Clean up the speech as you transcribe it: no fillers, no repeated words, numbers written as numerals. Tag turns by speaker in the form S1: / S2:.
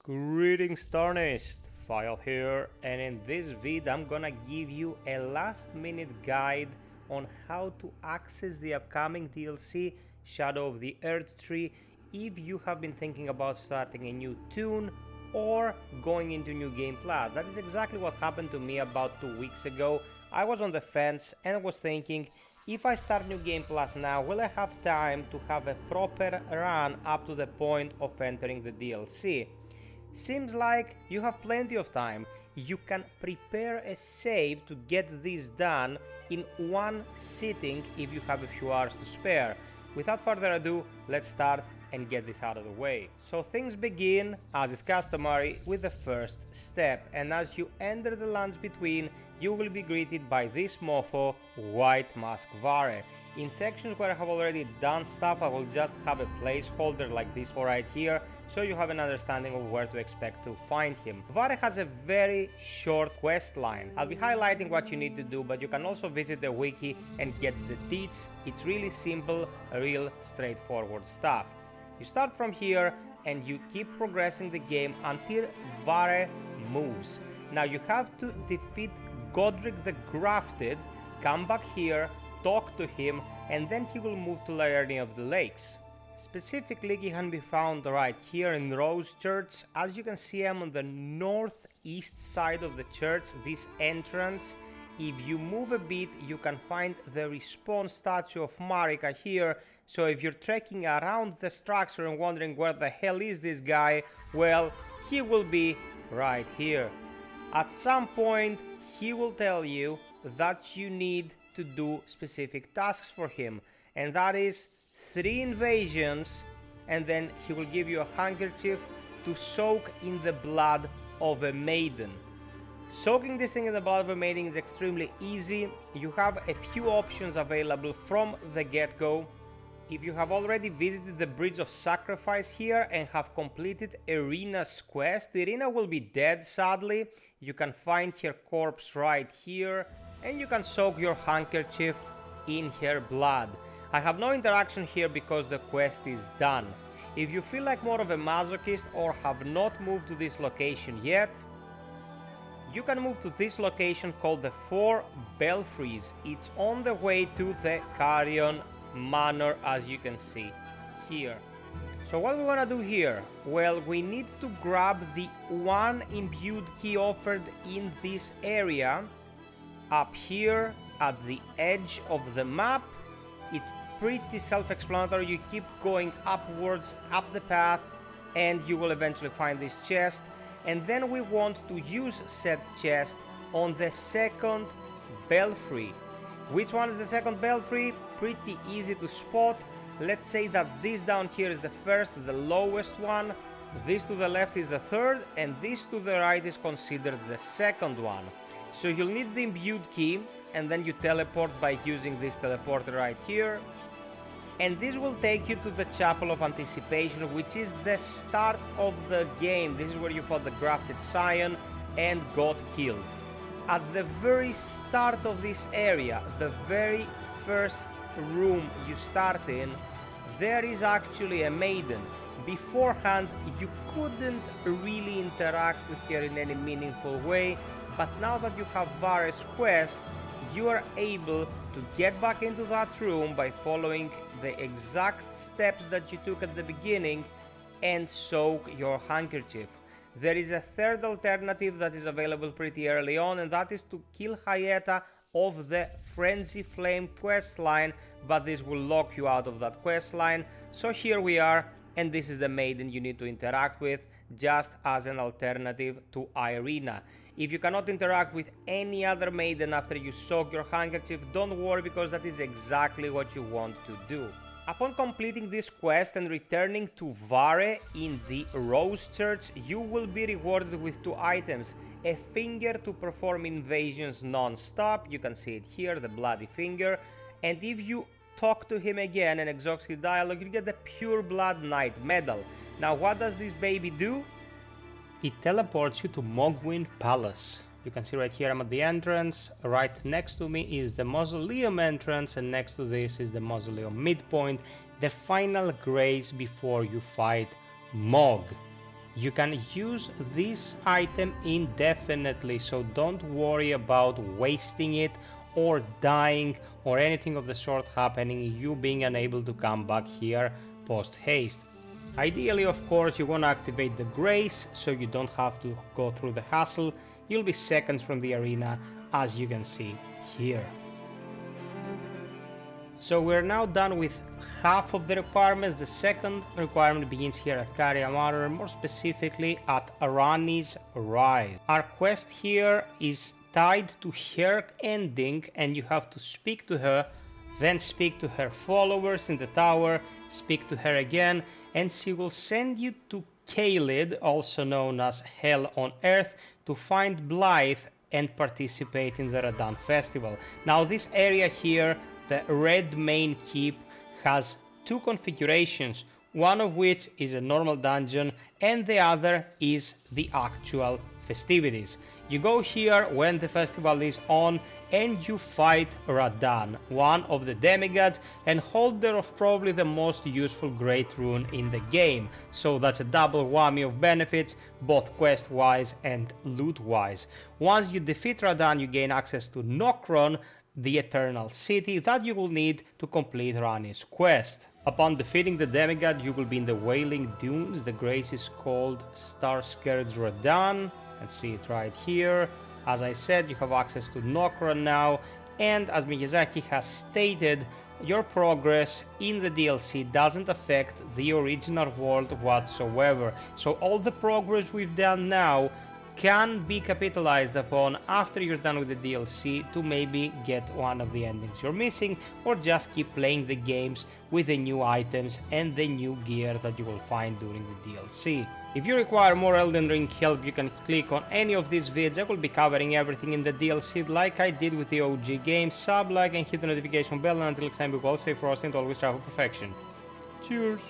S1: Greetings Tarnished, FiOth here, and in this vid I'm gonna give you a last minute guide on how to access the upcoming DLC Shadow of the Erdtree if you have been thinking about starting a new toon or going into New Game Plus. That is exactly what happened to me about 2 weeks ago. I was on the fence and was thinking, if I start New Game Plus now, will I have time to have a proper run up to the point of entering the DLC? Seems like you have plenty of time. You can prepare a save to get this done in one sitting if you have a few hours to spare. Without further ado, let's start and get this out of the way. So things begin, as is customary, with the first step, and as you enter the lands between, you will be greeted by this mofo, White Mask Vare. In sections where I have already done stuff, I will just have a placeholder like this for right here, so you have an understanding of where to expect to find him. Vare has a very short quest line. I'll be highlighting what you need to do, but you can also visit the wiki and get the deets. It's really simple, real straightforward stuff. You start from here and you keep progressing the game until Vare moves. Now you have to defeat Godric the Grafted, come back here, talk to him, and then he will move to Laernia of the Lakes. Specifically, he can be found right here in Rose Church. As you can see, I'm on the northeast side of the church, this entrance. If you move a bit, you can find the respawn statue of Marika here, so if you're trekking around the structure and wondering where the hell is this guy, well, he will be right here. At some point, he will tell you that you need to do specific tasks for him, and that is 3 invasions, and then he will give you a handkerchief to soak in the blood of a maiden. Soaking this thing in the blood of a maiden is extremely easy. You have a few options available from the get-go. If you have already visited the Bridge of Sacrifice here and have completed Irina's quest, Irina will be dead sadly. You can find her corpse right here, and you can soak your handkerchief in her blood. I have no interaction here because the quest is done. If you feel like more of a masochist or have not moved to this location yet, you can move to this location called the 4 Belfries. It's on the way to the Carrion Manor, as you can see here. So what we want to do here? Well, we need to grab the one imbued key offered in this area up here at the edge of the map. It's pretty self-explanatory. You keep going upwards up the path and you will eventually find this chest, and then we want to use said chest on the second belfry. Which one is the second belfry? Pretty easy to spot. Let's say that this down here is the first, the lowest one, this to the left is the third, and this to the right is considered the second one. So you'll need the imbued key, and then you teleport by using this teleporter right here. And this will take you to the Chapel of Anticipation, which is the start of the game. This is where you fought the Grafted Scion and got killed. At the very start of this area, the very first room you start in, there is actually a maiden. Beforehand, you couldn't really interact with her in any meaningful way, but now that you have Vare's quest, you are able to get back into that room by following the exact steps that you took at the beginning and soak your handkerchief. There is a third alternative that is available pretty early on, and that is to kill Hyeta of the Frenzy Flame questline, but this will lock you out of that questline. So here we are, and this is the maiden you need to interact with, just as an alternative to Irina. If you cannot interact with any other maiden after you soak your handkerchief, don't worry, because that is exactly what you want to do. Upon completing this quest and returning to Vare in the Rose Church, you will be rewarded with 2 items. A finger to perform invasions non-stop, you can see it here, the bloody finger, and if you talk to him again and exhaust his dialogue, you get the Pure Blood Knight medal. Now what does this baby do? It teleports you to Mogwin Palace. You can see right here I'm at the entrance. Right next to me is the Mausoleum entrance, and next to this is the Mausoleum midpoint, the final grace before you fight Mog. You can use this item indefinitely, so don't worry about wasting it or dying or anything of the sort happening, you being unable to come back here post haste. Ideally, of course, you want to activate the grace so you don't have to go through the hassle. You'll be seconds from the arena, as you can see here. So we're now done with half of the requirements. The second requirement begins here at Karyamar, more specifically at Arani's Rise. Our quest here is tied to her ending, and you have to speak to her, then speak to her followers in the tower, speak to her again, and she will send you to Caelid, also known as Hell on Earth, to find Blythe and participate in the Radan festival. Now this area here, the red main keep, has two configurations, one of which is a normal dungeon and the other is the actual festivities. You go here when the festival is on and you fight Radan, one of the demigods and holder of probably the most useful great rune in the game. So that's a double whammy of benefits, both quest wise and loot wise. Once you defeat Radan, you gain access to Nokron, the Eternal City that you will need to complete Rani's quest. Upon defeating the demigod, you will be in the Wailing Dunes. The grace is called Star-Scourge Radan. Let's see it right here. As I said, you have access to Nokron now, and as Miyazaki has stated, your progress in the DLC doesn't affect the original world whatsoever. So all the progress we've done now can be capitalized upon after you're done with the DLC to maybe get one of the endings you're missing, or just keep playing the games with the new items and the new gear that you will find during the DLC. If you require more Elden Ring help, you can click on any of these vids. I will be covering everything in the DLC like I did with the OG game. Sub, like, and hit the notification bell, and until next time, be well, stay frosty, and always strive for perfection. Cheers!